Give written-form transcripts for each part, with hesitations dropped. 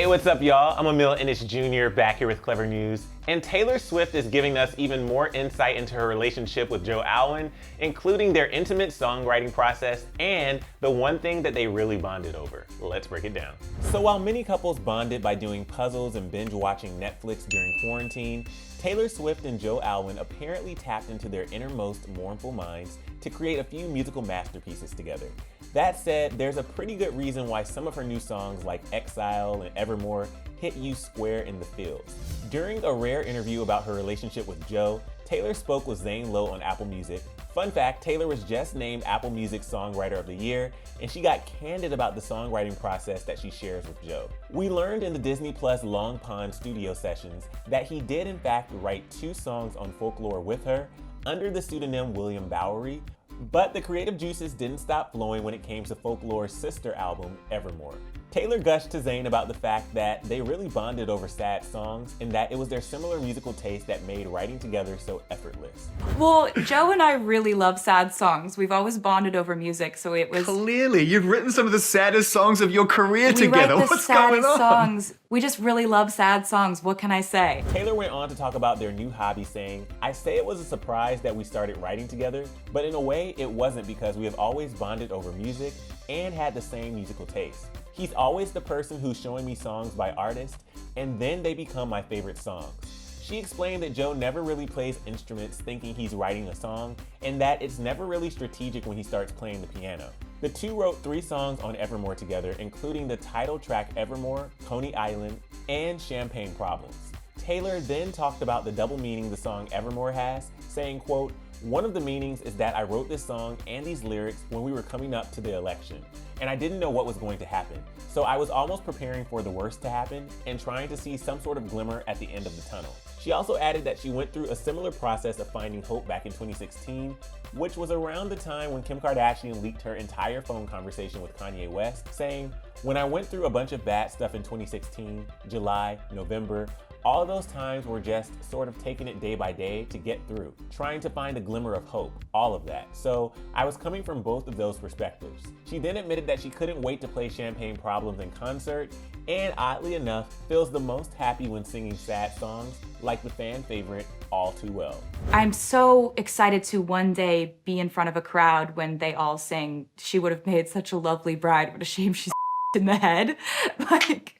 Hey, what's up, y'all? I'm Emil Ennis Jr. back here with Clevver News. And Taylor Swift is giving us even more insight into her relationship with Joe Alwyn, including their intimate songwriting process and the one thing that they really bonded over. Let's break it down. So while many couples bonded by doing puzzles and binge watching Netflix during quarantine, Taylor Swift and Joe Alwyn apparently tapped into their innermost mournful minds to create a few musical masterpieces together. That said, there's a pretty good reason why some of her new songs like Exile and Evermore hit you square in the feels. During a rare interview about her relationship with Joe, Taylor spoke with Zane Lowe on Apple Music. Fun fact, Taylor was just named Apple Music Songwriter of the Year, and she got candid about the songwriting process that she shares with Joe. We learned in the Disney Plus Long Pond studio sessions that he did in fact write 2 songs on Folklore with her under the pseudonym William Bowery, but the creative juices didn't stop flowing when it came to Folklore's sister album, Evermore. Taylor gushed to Zane about the fact that they really bonded over sad songs and that it was their similar musical taste that made writing together so effortless. Well, Joe and I really love sad songs. We've always bonded over music, so it was... Clearly, you've written some of the saddest songs of your career we together. write the What's going saddest on? songs. We just really love sad songs. What can I say? Taylor went on to talk about their new hobby, saying, "I say it was a surprise that we started writing together, but in a way it wasn't because we have always bonded over music and had the same musical taste. He's always the person who's showing me songs by artists, and then they become my favorite songs." She explained that Joe never really plays instruments thinking he's writing a song, and that it's never really strategic when he starts playing the piano. The two wrote 3 songs on Evermore together, including the title track Evermore, Coney Island, and Champagne Problems. Taylor then talked about the double meaning the song Evermore has, saying, quote, "One of the meanings is that I wrote this song and these lyrics when we were coming up to the election, and I didn't know what was going to happen. So I was almost preparing for the worst to happen and trying to see some sort of glimmer at the end of the tunnel." She also added that she went through a similar process of finding hope back in 2016, which was around the time when Kim Kardashian leaked her entire phone conversation with Kanye West, saying, "When I went through a bunch of bad stuff in 2016, July, November, all those times were just sort of taking it day by day to get through, trying to find a glimmer of hope, all of that. So I was coming from both of those perspectives." She then admitted that she couldn't wait to play Champagne Problems in concert, and oddly enough, feels the most happy when singing sad songs like the fan favorite, All Too Well. I'm so excited to one day be in front of a crowd when they all sing, "She would have made such a lovely bride, what a shame she's in the head." Like...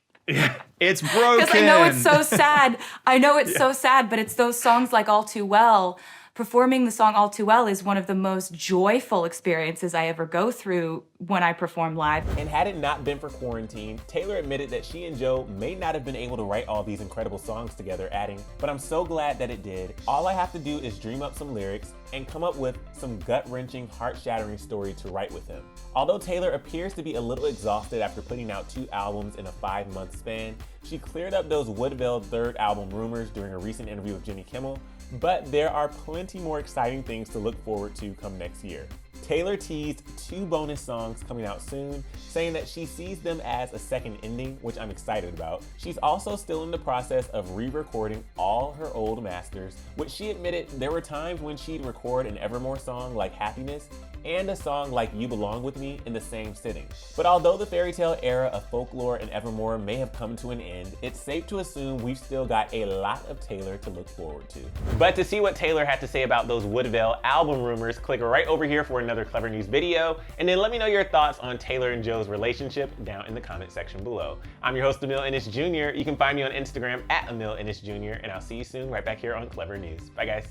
It's broken. Because I know it's so sad. I know it's so sad, but it's those songs like All Too Well. Performing the song All Too Well is one of the most joyful experiences I ever go through when I perform live. And had it not been for quarantine, Taylor admitted that she and Joe may not have been able to write all these incredible songs together, adding, "But I'm so glad that it did. All I have to do is dream up some lyrics and come up with some gut-wrenching, heart-shattering story to write with him." Although Taylor appears to be a little exhausted after putting out 2 albums in a 5-month span, she cleared up those Woodville 3rd album rumors during a recent interview with Jimmy Kimmel, but there are plenty more exciting things to look forward to come next year. Taylor teased 2 bonus songs coming out soon, saying that she sees them as a second ending, which I'm excited about. She's also still in the process of re-recording all her old masters, which she admitted there were times when she'd record an Evermore song like Happiness and a song like You Belong With Me in the same sitting. But although the fairy tale era of Folklore and Evermore may have come to an end, it's safe to assume we've still got a lot of Taylor to look forward to. But to see what Taylor had to say about those Woodville album rumors, click right over here for another Clevver News video, and then let me know your thoughts on Taylor and Joe's relationship down in the comment section below. I'm your host, Emil Ennis Jr. You can find me on Instagram at Emil Ennis Jr., and I'll see you soon right back here on Clevver News. Bye, guys.